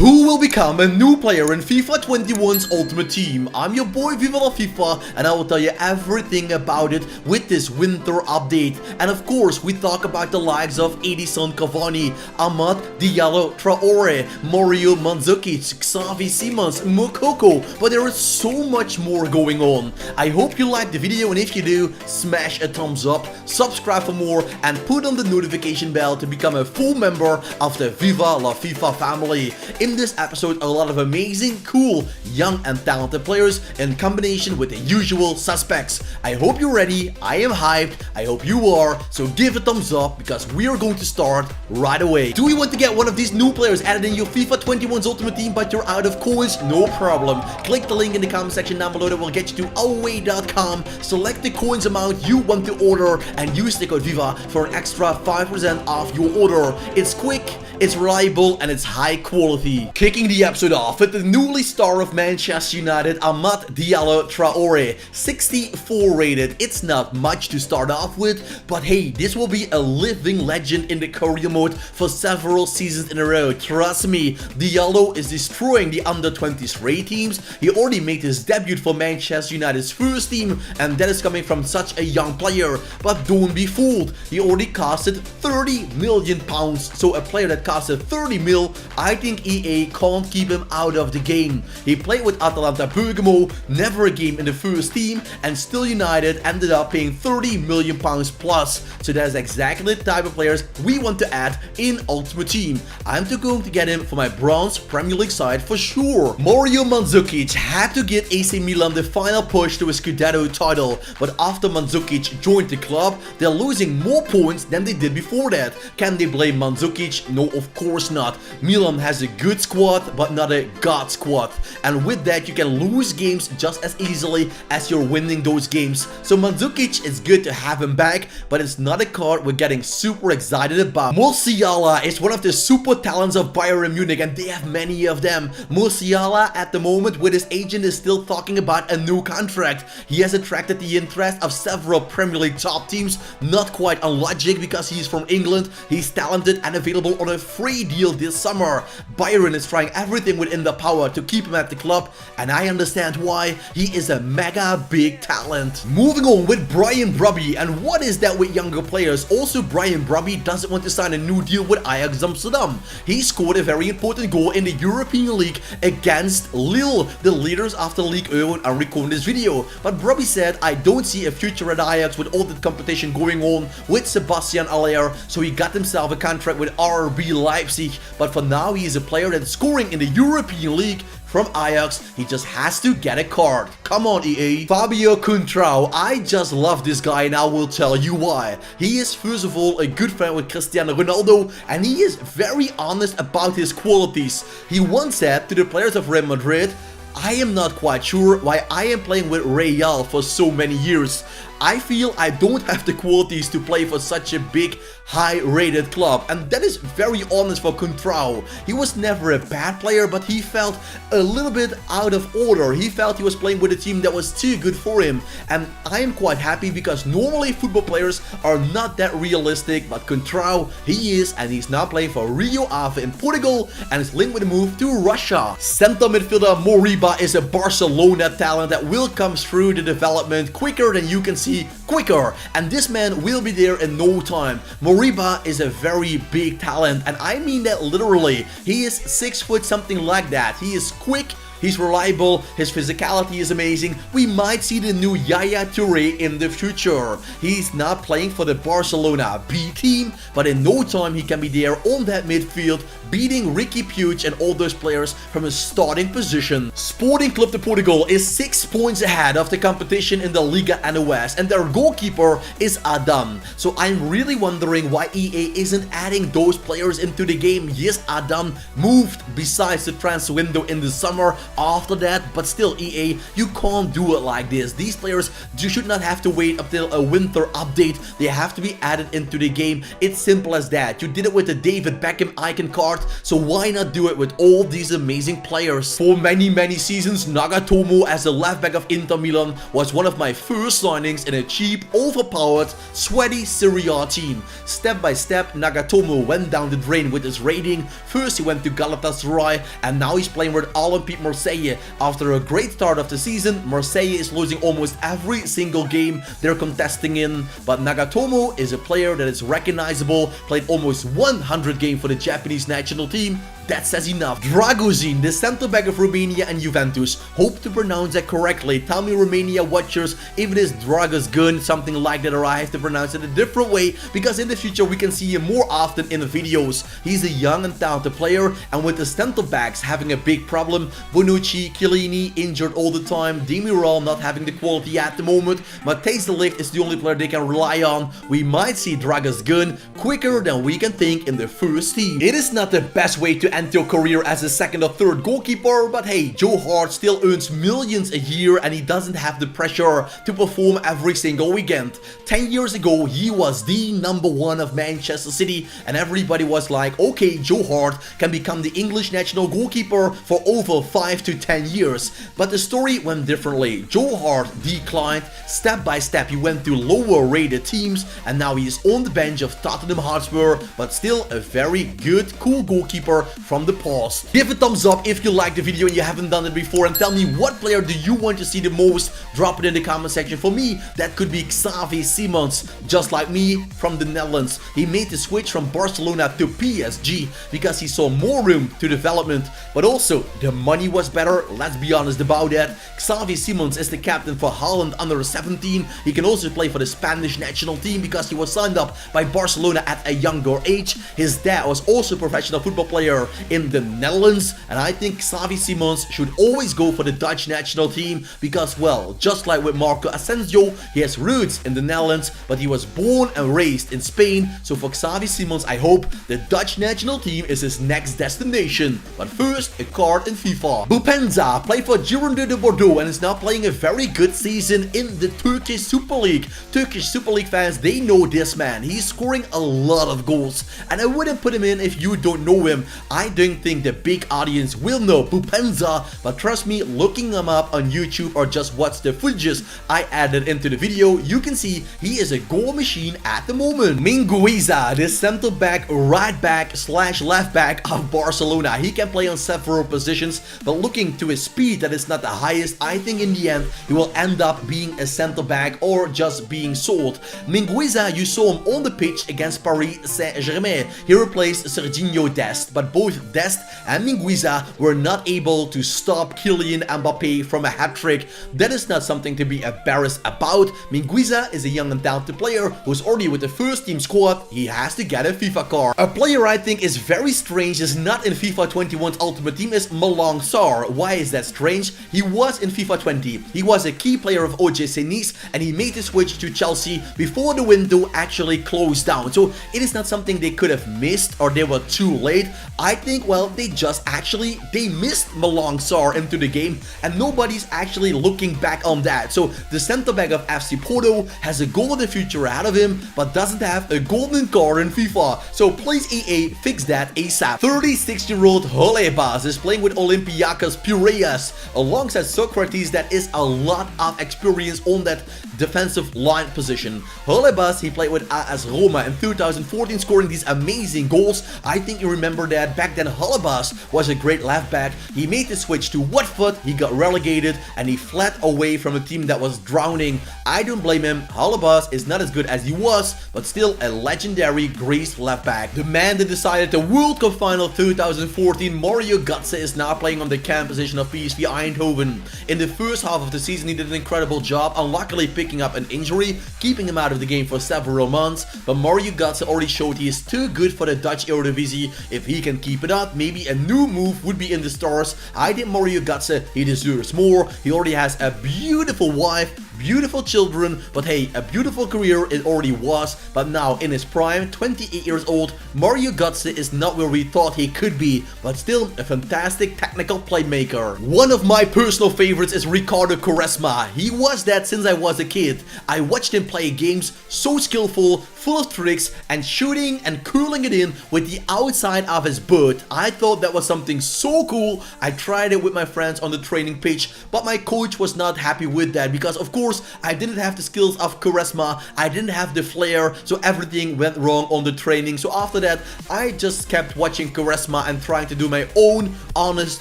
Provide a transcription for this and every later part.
Who will become a new player in FIFA 21's Ultimate Team? I'm your boy Viva la FIFA, and I will tell you everything about it with this winter update. And of course, we talk about the likes of Edinson Cavani, Ahmad, Diallo, Traore, Mandzukic, Xavi, SIMONS, MOUKOKO, but there is so much more going on. I hope you liked the video, and if you do, smash a thumbs up, subscribe for more, and put on the notification bell to become a full member of the Viva la FIFA family. In this episode, a lot of amazing, cool, young and talented players in combination with the usual suspects. I hope you're ready, I am hyped, I hope you are, so give a thumbs up because we are going to start right away. Do you want to get one of these new players added in your FIFA 21's Ultimate Team but you're out of coins? No problem. Click the link in the comment section down below that will get you to away.com, select the coins amount you want to order and use the code VIVA for an extra 5% off your order. It's quick, it's reliable, and it's high quality. Kicking the episode off with the newly star of Manchester United, Ahmad Diallo Traore, 64 rated. It's not much to start off with, but hey, this will be a living legend in the career mode for several seasons in a row. Trust me, Diallo is destroying the under-20s rated teams. He already made his debut for Manchester United's first team, and that is coming from such a young player. But don't be fooled, he already costed £30 million, so a player that costed 30 mil, I think EA can't keep him out of the game. He played with Atalanta Bergamo, never a game in the first team, and still United ended up paying £30 million plus. So that's exactly the type of players we want to add in Ultimate Team. I'm going to get him for my bronze Premier League side for sure. Mandzukic had to get AC Milan the final push to a Scudetto title, but after Mandzukic joined the club, they're losing more points than they did before that. Can they blame Mandzukic? No, of course not. Milan has a good squad, but not a god squad, and with that you can lose games just as easily as you're winning those games. So Mandzukic is good to have him back, but it's not a card we're getting super excited about. Musiala is one of the super talents of Bayern Munich, and they have many of them. Musiala at the moment with his agent is still talking about a new contract. He has attracted the interest of several Premier League top teams, not quite unlogic because he's from England, he's talented and available on a free deal this summer. Bayern is trying everything within their power to keep him at the club, and I understand why. He is a mega big talent. Moving on with Brian Brobbey, and what is that with younger players? Also, Brian Brobbey doesn't want to sign a new deal with Ajax Amsterdam. He scored a very important goal in the European League against Lille, the leaders after League 1 when I'm recording this video. But Brobbey said, I don't see a future at Ajax with all the competition going on with Sebastian Aller, so he got himself a contract with RB Leipzig, but for now he is a player that's scoring in the European League from Ajax. He just has to get a card. Come on, EA. Fabio Coentrao, I just love this guy, and I will tell you why. He is first of all a good friend with Cristiano Ronaldo, and he is very honest about his qualities. He once said to the players of Real Madrid, I am not quite sure why I am playing with Real for so many years. I feel I don't have the qualities to play for such a big, high-rated club, and that is very honest for Coentrao. He was never a bad player, but he felt a little bit out of order. He felt he was playing with a team that was too good for him, and I am quite happy because normally football players are not that realistic, but Coentrao, he is, and he's now playing for Rio Ave in Portugal, and is linked with a move to Russia. Center midfielder Moriba is a Barcelona talent that will come through the development quicker than you can see. Quicker, and this man will be there in no time. Moriba is a very big talent, and I mean that literally. He is 6 foot something like that. He is quick, he's reliable, his physicality is amazing. We might see the new Yaya Toure in the future. He's not playing for the Barcelona B team, but in no time he can be there on that midfield, beating Ricky Puig and all those players from a starting position. Sporting Club de Portugal is 6 points ahead of the competition in the Liga NOS, and their goalkeeper is Adam. So I'm really wondering why EA isn't adding those players into the game. Yes, Adam moved besides the transfer window in the summer, after that, but still, EA, you can't do it like this. These players should not have to wait until a winter update. They have to be added into the game. It's simple as that. You did it with the David Beckham icon card, so why not do it with all these amazing players? For many seasons, Nagatomo as the left back of Inter Milan was one of my first signings in a cheap, overpowered, sweaty Serie A team. Step by step, Nagatomo went down the drain with his rating. First he went to Galatasaray, and now he's playing with Olympique Marseille. After a great start of the season, Marseille is losing almost every single game they're contesting in, but Nagatomo is a player that is recognizable, played almost 100 games for the Japanese national team. That says enough. Dragozin, the center back of Romania and Juventus. Hope to pronounce that correctly. Tell me, Romania watchers, if it is Dragozin, something like that, or I have to pronounce it a different way, because in the future we can see him more often in the videos. He's a young and talented player, and with the center backs having a big problem, Bonucci, Chiellini injured all the time, Demiral not having the quality at the moment, Matthijs de Ligt is the only player they can rely on. We might see Dragozin quicker than we can think in the first team. It is not the best way to end your career as a second or third goalkeeper, but hey, Joe Hart still earns millions a year and he doesn't have the pressure to perform every single weekend. 10 years ago, he was the #1 of Manchester City and everybody was like, okay, Joe Hart can become the English national goalkeeper for over 5 to 10 years. But the story went differently. Joe Hart declined step by step. He went to lower rated teams and now he is on the bench of Tottenham Hotspur, but still a very good, cool goalkeeper from the past. Give a thumbs up if you liked the video and you haven't done it before, and tell me what player do you want to see the most. Drop it in the comment section. For me, that could be Xavi SIMONS, just like me, from the Netherlands. He made the switch from Barcelona to PSG because he saw more room to development, but also the money was better. Let's be honest about that. Xavi SIMONS is the captain for Holland under 17. He can also play for the Spanish national team because he was signed up by Barcelona at a younger age. His dad was also a professional football player in the Netherlands, and I think Xavi SIMONS should always go for the Dutch national team because, well, just like with Marco Asensio, he has roots in the Netherlands, but he was born and raised in Spain. So for Xavi SIMONS, I hope the Dutch national team is his next destination. But first, a card in FIFA. Boupendza played for Girondins de Bordeaux and is now playing a very good season in the Turkish Super League. Turkish Super League fans, they know this man. He's scoring a lot of goals, and I wouldn't put him in if you don't know him. I don't think the big audience will know Boupendza, but trust me, looking him up on YouTube or just watch the footages I added into the video, you can see he is a goal machine at the moment. Minguiza, the center back, right back / left back of Barcelona. He can play on several positions, but looking to his speed that is not the highest, I think in the end he will end up being a center back or just being sold. Minguiza, you saw him on the pitch against Paris Saint-Germain. He replaced Serginho Dest, but both Dest and Minguiza were not able to stop Kylian Mbappé from a hat-trick. That is not something to be embarrassed about. Minguiza is a young and talented player who's already with the first team squad. He has to get a FIFA card. A player I think is very strange, is not in FIFA 21's Ultimate Team, is Malang Sarr. Why is that strange? He was in FIFA 20. He was a key player of OGC Nice and he made the switch to Chelsea before the window actually closed down. So it is not something they could have missed or they were too late. I think, well, they missed Malang Sarr into the game and nobody's actually looking back on that. So the center back of FC Porto has a golden future ahead of him, but doesn't have a golden card in FIFA. So please EA, fix that ASAP. 36-year-old Hoppe is playing with Olympiacos Piraeus alongside Socrates. That is a lot of experience on that defensive line position. Hoppe, he played with AS Roma in 2014, scoring these amazing goals. I think you remember that back then Hoppe was a great left back. He made the switch to Watford, he got relegated and he fled away from a team that was drowning. I don't blame him. Hoppe is not as good as he was, but still a legendary Greece left back. The man that decided the World Cup final 2014, Mario Götze, is now playing on the cam position of PSV Eindhoven. In the first half of the season he did an incredible job, unluckily picking up an injury, keeping him out of the game for several months, but Mario Götze already showed he is too good for the Dutch Eredivisie. If he can keep it up, maybe a new move would be in the stars. I think Mario Götze, he deserves more. He already has a beautiful wife, beautiful children, but hey, a beautiful career it already was. But now in his prime, 28 years old, Mario Götze is not where we thought he could be, but still a fantastic technical playmaker. One of my personal favorites is Ricardo Quaresma. He was that since I was a kid. I watched him play games, so skillful, full of tricks, and shooting and curling it in with the outside of his butt. I thought that was something so cool. I tried it with my friends on the training pitch, but my coach was not happy with that because of course I didn't have the skills of Quaresma, I didn't have the flair, so everything went wrong on the training. So after that I just kept watching Quaresma and trying to do my own honest,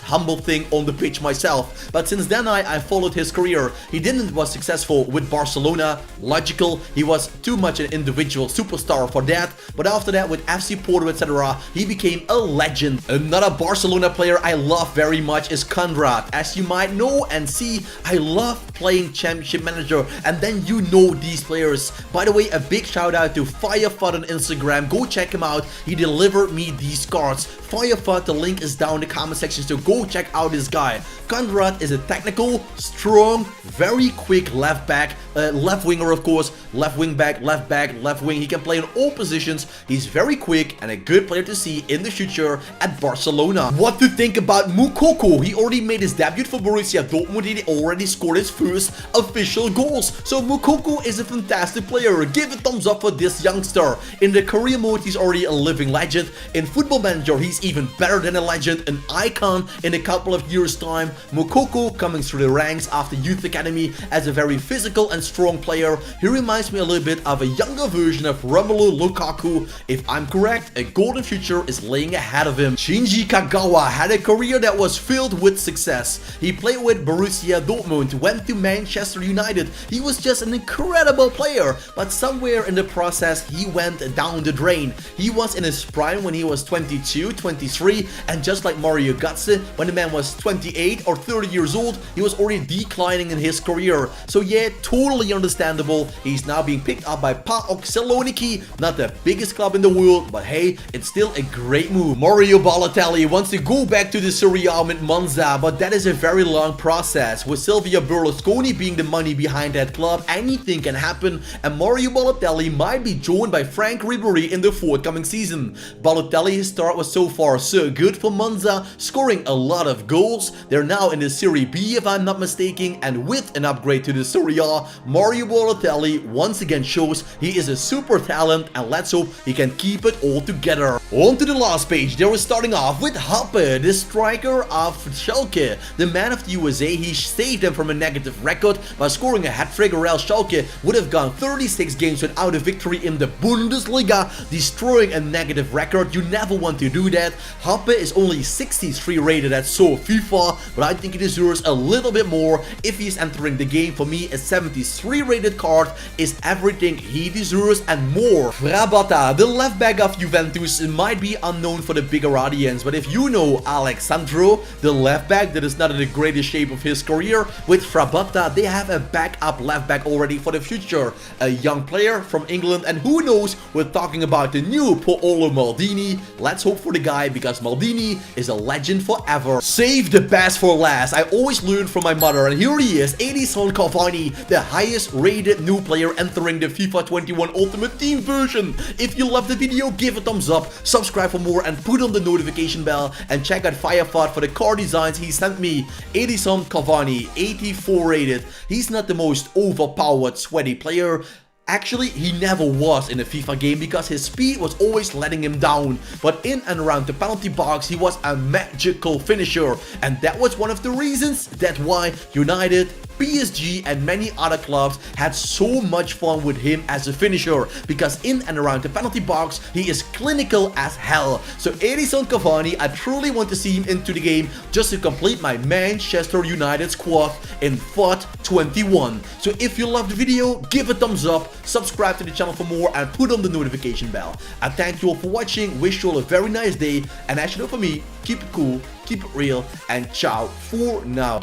humble thing on the pitch myself. But since then I followed his career. He didn't was successful with Barcelona, logical, he was too much an individual superstar for that, but after that with FC Porto, etc., he became a legend. Another Barcelona player I love very much is Gundrat. As you might know and see, I love playing Championship Manager, and then you know these players. By the way, a big shout out to Firefut on Instagram, go check him out, he delivered me these cards. Firefut, the link is down in the comment section, so go check out this guy. Gundrat is a technical, strong, very quick left back, left winger of course, left wing back, left wing. He can play in all positions. He's very quick and a good player to see in the future at Barcelona. What to think about Moukoko? He already made his debut for Borussia Dortmund. He already scored his first official goals. So Moukoko is a fantastic player. Give a thumbs up for this youngster. In the career mode, he's already a living legend. In Football Manager, he's even better than a legend, an icon in a couple of years time. Moukoko coming through the ranks after youth academy as a very physical and strong player. He reminds me a little bit of a younger version of Romelu Lukaku. If I'm correct, a golden future is laying ahead of him. Shinji Kagawa had a career that was filled with success. He played with Borussia Dortmund, went to Manchester United. He was just an incredible player, but somewhere in the process he went down the drain. He was in his prime when he was 22, 23, and just like Mario Götze, when the man was 28 or 30 years old, he was already declining in his career. So yeah, totally understandable. He's now being picked up by PAOK Saloniki, not the biggest club in the world, but hey, it's still a great move. Mario Balotelli wants to go back to the Serie A with Monza, but that is a very long process. With Silvio Berlusconi being the money behind that club, anything can happen, and Mario Balotelli might be joined by Frank Ribery in the forthcoming season. Balotelli, his start was so far so good for Monza, scoring a lot of goals. They're now in the Serie B if I'm not mistaken, and with an upgrade to the Serie A, Mario Balotelli once again shows he is a super talent, and let's hope he can keep it all together. On to the last page, they were starting off with Hoppe, the striker of Schalke, the man of the USA. He saved them from a negative record by scoring a hat-trick, or else Schalke would have gone 36 games without a victory in the Bundesliga, destroying a negative record. You never want to do that. Hoppe is only 63 rated at FIFA, but I think he deserves a little bit more if he's entering the game. For me, a 73 rated card is everything he deserves and more. Frabotta, the left back of Juventus, might be unknown for the bigger audience, but if you know Alexandro, the left back that is not in the greatest shape of his career, with Frabotta they have a backup left back already for the future. A young player from England, and who knows, we're talking about the new Paolo Maldini. Let's hope for the guy, because Maldini is a legend forever. Save the best for last. I always learn from my mother, and here he is, Edinson Cavani, the highest rated new player entering the FIFA 21 Ultimate Team version. If you love the video, give a thumbs up, subscribe for more, and put on the notification bell, and check out Firefut for the card designs he sent me. Edinson Cavani, 84 rated. He's not the most overpowered sweaty player. Actually, he never was in a FIFA game because his speed was always letting him down. But in and around the penalty box, he was a magical finisher. And that was one of the reasons that why United, PSG and many other clubs had so much fun with him as a finisher, because in and around the penalty box he is clinical as hell. So Edinson Cavani, I truly want to see him into the game just to complete my Manchester United squad in FUT 21. So if you loved the video, give a thumbs up, subscribe to the channel for more, and put on the notification bell. I thank you all for watching, wish you all a very nice day, and as you know, for me, keep it cool, keep it real, and ciao for now.